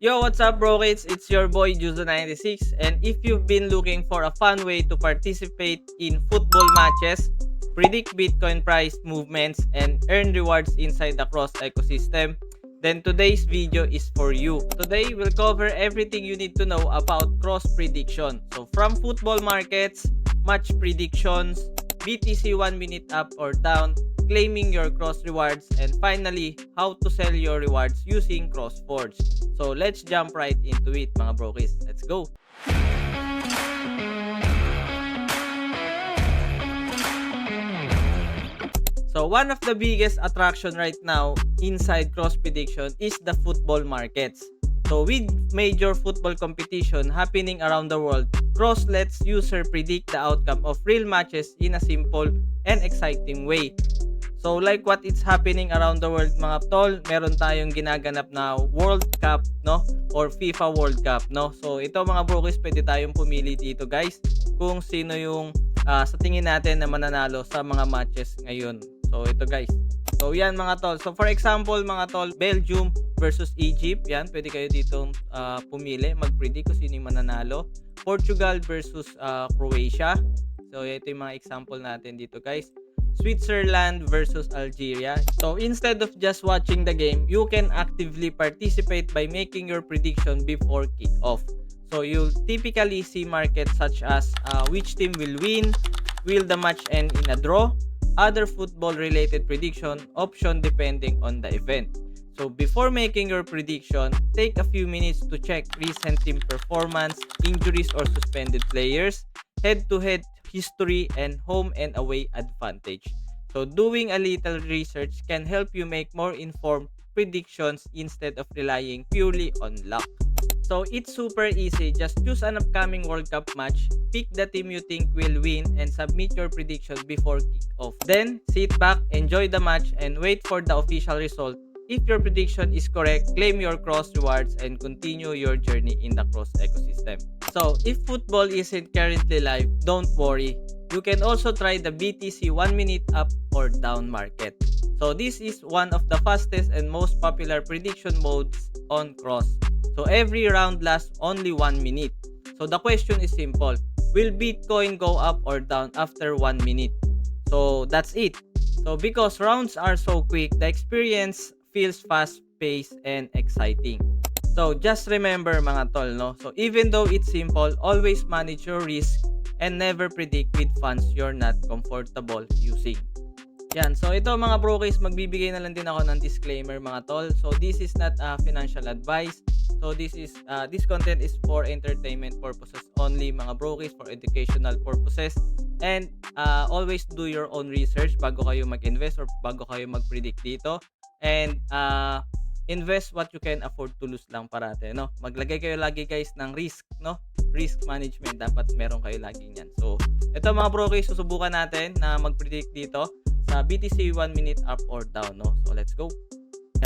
Yo, what's up, bro? It's your boy Juzo96, and if you've been looking for a fun way to participate in football matches, predict Bitcoin price movements, and earn rewards inside the Cross ecosystem, then today's video is for you. Today, we'll cover everything you need to know about cross prediction. So, from football markets, match predictions, BTC 1 minute up or down, claiming your cross rewards, and finally, how to sell your rewards using CrossForge. So let's jump right into it, mga brokies. Let's go! So one of the biggest attraction right now inside cross prediction is the football markets. So with major football competition happening around the world, cross lets user predict the outcome of real matches in a simple and exciting way. So like what it's happening around the world, mga tol, meron tayong ginaganap na World Cup, no? Or FIFA World Cup, no? So ito mga brokies, pwede tayong pumili dito, guys, kung sino yung sa tingin natin na mananalo sa mga matches ngayon. So ito, guys. So yan mga tol. So for example mga tol, Belgium versus Egypt, yan, pwede kayo ditong pumili, mag-predict kung sino yung mananalo. Portugal versus Croatia. So ito yung mga example natin dito, guys. Switzerland versus Algeria. So instead of just watching the game, you can actively participate by making your prediction before kick-off. So you'll typically see markets such as which team will win, will the match end in a draw, other football-related prediction option depending on the event. So before making your prediction, take a few minutes to check recent team performance, injuries or suspended players, head-to-head history, and home and away advantage. So doing a little research can help you make more informed predictions instead of relying purely on luck. So it's super easy. Just choose an upcoming World Cup match, pick the team you think will win, and submit your prediction before kick-off. Then sit back, enjoy the match, and wait for the official result. If your prediction is correct, claim your cross rewards and continue your journey in the cross ecosystem. So, if football isn't currently live, don't worry. You can also try the BTC 1 minute up or down market. So, this is one of the fastest and most popular prediction modes on cross. So, every round lasts only 1 minute. So, the question is simple. Will Bitcoin go up or down after 1 minute? So, that's it. So, because rounds are so quick, the experience feels fast-paced and exciting. So, just remember mga tol, no? So, even though it's simple, always manage your risk and never predict with funds you're not comfortable using. Yan. So, ito mga brokies, magbibigay na lang din ako ng disclaimer mga tol. So, this is not financial advice. So, this content is for entertainment purposes only mga brokies, for educational purposes. And always do your own research bago kayo mag-invest or bago kayo mag-predict dito. And invest what you can afford to lose lang parate, no? Maglagay kayo lagi guys ng risk, no? Risk management, dapat meron kayo lagi niyan. So, ito mga brokies, susubukan natin na mag-predict dito sa BTC 1 minute up or down, no? So, let's go.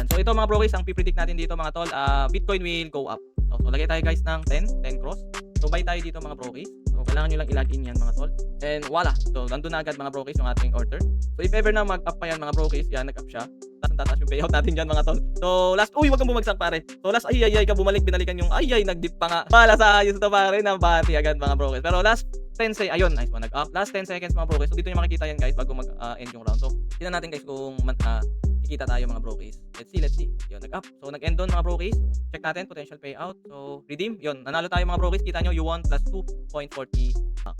Yan. So, ito mga brokies, ang pipredict natin dito mga tol, Bitcoin will go up. No? So, lagay tayo guys ng 10 cross. So, buy tayo dito mga brokies. So, kailangan nyo lang ilagin yan mga tol. And voila. So, nandun na agad mga brokies yung ating order. So, if ever na mag-up pa yan mga brokies, yan, nag-up siya. Tataas yung payout natin dyan mga tol. So, last, wag kang bumagsak pare. So, last, ay ka bumalik, binalikan yung, nag-dip pa nga. Pala sa ayos ito pare, nabati agad mga brokies. Pero last 10 seconds, ayun, nice one, nag-up. Last 10 seconds mga brokies. So, dito nyo makikita yan guys bago mag-end yung round. So, tingnan natin guys kung kikita tayo mga brokies. Let's see. Yun, nag-up. So, nag-end doon mga brokies. Check natin, potential payout. So, redeem. Yun, nanalo tayo mga brokies. Kita nyo, you won plus 2.40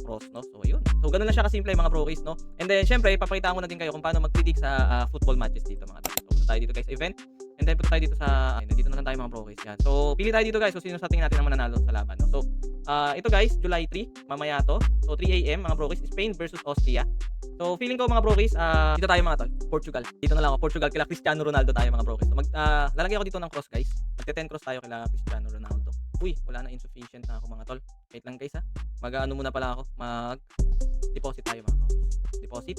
cross, no? So, ayun. So, ganun na siya kasimple mga brokies, no? And then, syempre, papakita ko na din kayo kung paano mag-predict sa football matches dito mga brokies. So, punta tayo dito guys, event. And then, punta tayo dito sa, dito na lang tayo mga brokies. Yan. So, pili tayo dito guys kung sino sa tingin natin ang mananalo sa laban, no? So, ito guys, July 3, mamaya to. So, 3 AM mga brokies, Spain versus Austria. So, feeling ko mga brokies, dito tayo mga tol, Portugal. Dito na lang ako, Portugal, kila Cristiano Ronaldo tayo mga brokies. So, lalagay ako dito ng cross guys. Magte-10 cross tayo kila Cristiano Ronaldo. Uy, wala na, insufficient na ako mga tol. Wait lang guys ha. Mag-ano muna pala ako, mag-deposit tayo mga brokies. Deposit.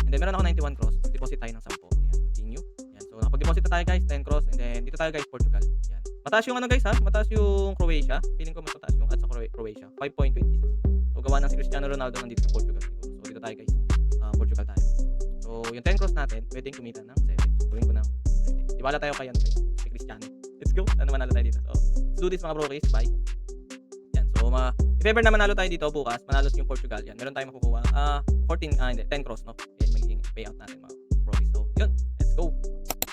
And then meron ako 91 cross, deposit tayo ng 10. Ayan, continue. Ayan, so nakapag-deposit na tayo guys, 10 cross. And then dito tayo guys, Portugal. Ayan. Mataas yung ano guys ha, mataas yung Croatia. Feeling ko mas mataas yung ads sa Croatia. 5.26. So gawa ng si Cristiano Ronaldo nandito sa Portugal siguro. So dito tayo guys, Portugal tayo. So yung 10 cross natin, pwedeng kumita ng 7. So gawin ko ng 7. Tiwala tayo kay ano guys, kay Cristiano. Let's go. Ano manalo tayo dito. So do this mga brokies. Bye. Yan. So, if ever na manalo tayo dito bukas, manalo yung Portugal, yan. Meron tayong makukuha. 10 cross, no? Yan magiging payout natin mga brokies. So, yun. Let's go.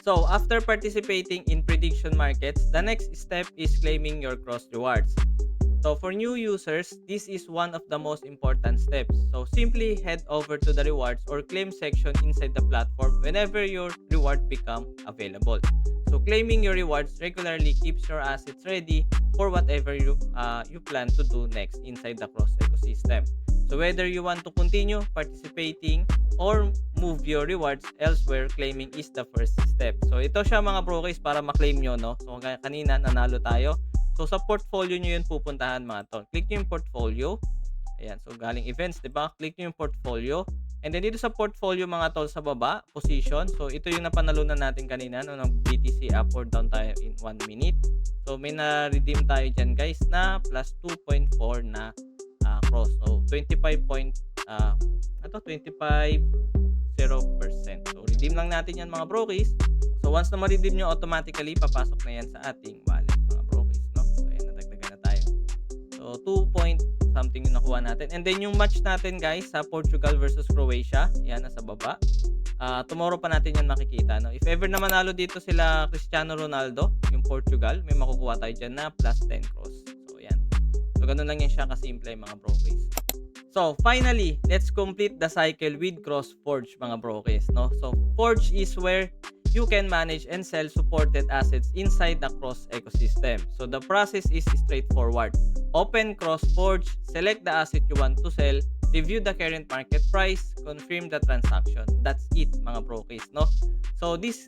So, after participating in prediction markets, the next step is claiming your cross rewards. So, for new users, this is one of the most important steps. So, simply head over to the rewards or claim section inside the platform whenever your reward become available. So, claiming your rewards regularly keeps your assets ready for whatever you plan to do next inside the cross ecosystem. So, whether you want to continue participating or move your rewards elsewhere, claiming is the first step. So, ito siya mga brokies para ma-claim nyo, no? So, kanina nanalo tayo. So, sa portfolio nyo yun pupuntahan mga tol. Click nyo yung portfolio. Ayan. So, galing events, diba? Click nyo yung portfolio. And then, dito sa portfolio mga tol sa baba, position. So, ito yung napanalunan natin kanina, no? Ng BTC up or down tayo in 1 minute. So, may na-redeem tayo dyan guys na plus 2.4 na cross. So, 25.0%. So, redeem lang natin yan mga brokies. So, once na ma-redeem nyo, automatically, papasok na yan sa ating wallet mga brokies, no? So, ayan, nadagdagan na tayo. So, 2 point something yung nakuha natin. And then, yung match natin, guys, sa Portugal versus Croatia, yan, nasa baba. Tomorrow pa natin yan makikita, no? If ever na manalo dito sila Cristiano Ronaldo, yung Portugal, may makukuha tayo dyan na plus 10 cross. So, yan. So, ganun lang yan siya kasimple, mga brokies. So, finally, let's complete the cycle with CrossForge, mga brokies, no? So, Forge is where you can manage and sell supported assets inside the Cross ecosystem. So, the process is straightforward. Open CrossForge, select the asset you want to sell, review the current market price, confirm the transaction. That's it, mga brokies, no? So, this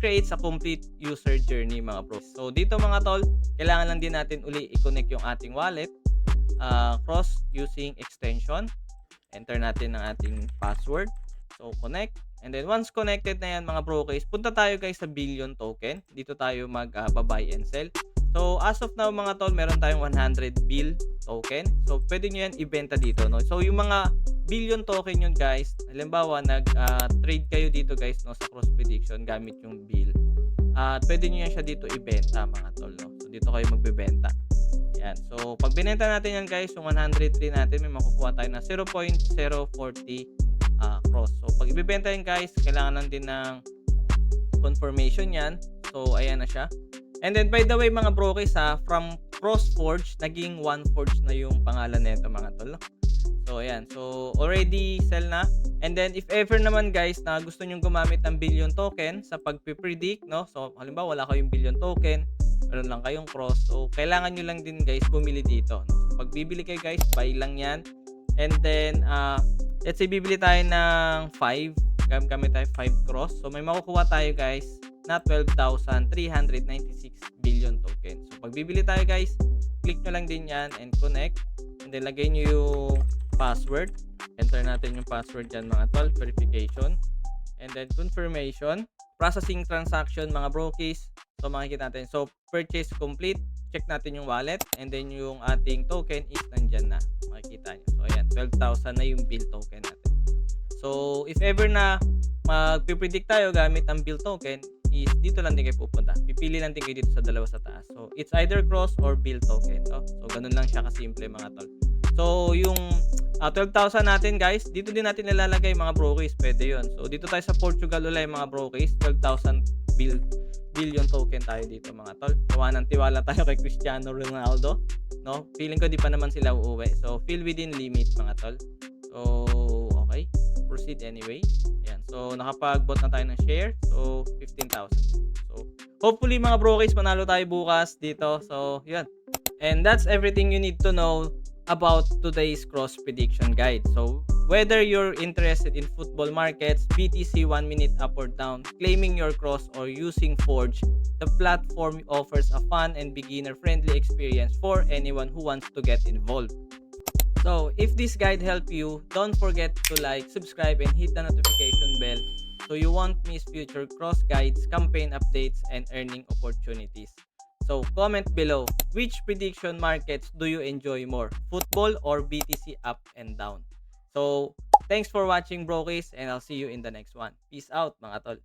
creates a complete user journey, mga bros. So, dito mga tol, kailangan lang din natin uli i-connect yung ating wallet. Cross using extension. Enter natin ang ating password. So, connect. And then, once connected na yan, mga brokies, punta tayo guys sa Billion token. Dito tayo mag-buy and sell. So, as of now, mga tol, meron tayong 100 bill token. So, pwede nyo yan ibenta dito, no? So, yung mga billion token yun, guys, halimbawa, nag-trade kayo dito, guys, no, sa cross prediction gamit yung bill. Pwede nyo yan siya dito ibenta, mga tol, no? So, dito kayo magbebenta. Yan. So, pag binenta natin yan, guys, yung 103 natin, may makukuha tayo na 0.040 cross. So, pag ibibenta yan, guys, kailangan lang din ng confirmation yan. So, ayan na siya. And then, by the way, mga brokies, from CrossForge, naging OneForge na yung pangalan nito, mga tol. So, ayan. So, already sell na. And then, if ever naman, guys, na gusto nyong gumamit ng billion token sa pag-predict, no? So, halimbawa, wala kayong billion token, meron lang kayong cross. So, kailangan nyo lang din, guys, bumili dito, no? So, pag bibili kayo, guys, buy lang yan. And then, let's say, bibili tayo ng 5. Gamit tayo 5 cross. So, may makukuha tayo, guys, na 12,396 billion token. So, pag bibili tayo, guys, click nyo lang din yan and connect. And then, lagay nyo yung password. Enter natin yung password dyan, mga tol. Verification. And then, confirmation. Processing transaction, mga brokies. So, makikita natin. So, purchase complete. Check natin yung wallet. And then, yung ating token is nandyan na. Makikita nyo. So, ayan. 12,000 na yung bill token natin. So, if ever na magpipredict tayo gamit ang bill token, is dito lang din kayo pupunta. Pipili lang din kayo dito sa dalawa sa taas. So, it's either cross or bill token. No? So, ganun lang siya kasimple, mga tol. So, yung 12,000 natin, guys, dito din natin nilalagay, mga brokies. Pwede yun. So, dito tayo sa Portugal ulit, mga brokies. 12,000 billion token tayo dito, mga tol. Gawa ng tiwala tayo kay Cristiano Ronaldo. No? Feeling ko di pa naman sila uuwi. So, fill within limit, mga tol. So, okay. Proceed anyway. Ayan. So, nakapag-bot na tayo ng share. So, 15,000. So, hopefully, mga brokies, manalo tayo bukas dito. So, yun. And that's everything you need to know about today's cross prediction guide. So, whether you're interested in football markets, BTC 1 minute up or down, claiming your cross, or using Forge, the platform offers a fun and beginner-friendly experience for anyone who wants to get involved. So, if this guide helped you, don't forget to like, subscribe, and hit the notification bell so you won't miss future cross guides, campaign updates, and earning opportunities. So, comment below, which prediction markets do you enjoy more, football or BTC up and down? So, thanks for watching, brokies, and I'll see you in the next one. Peace out, mga tol.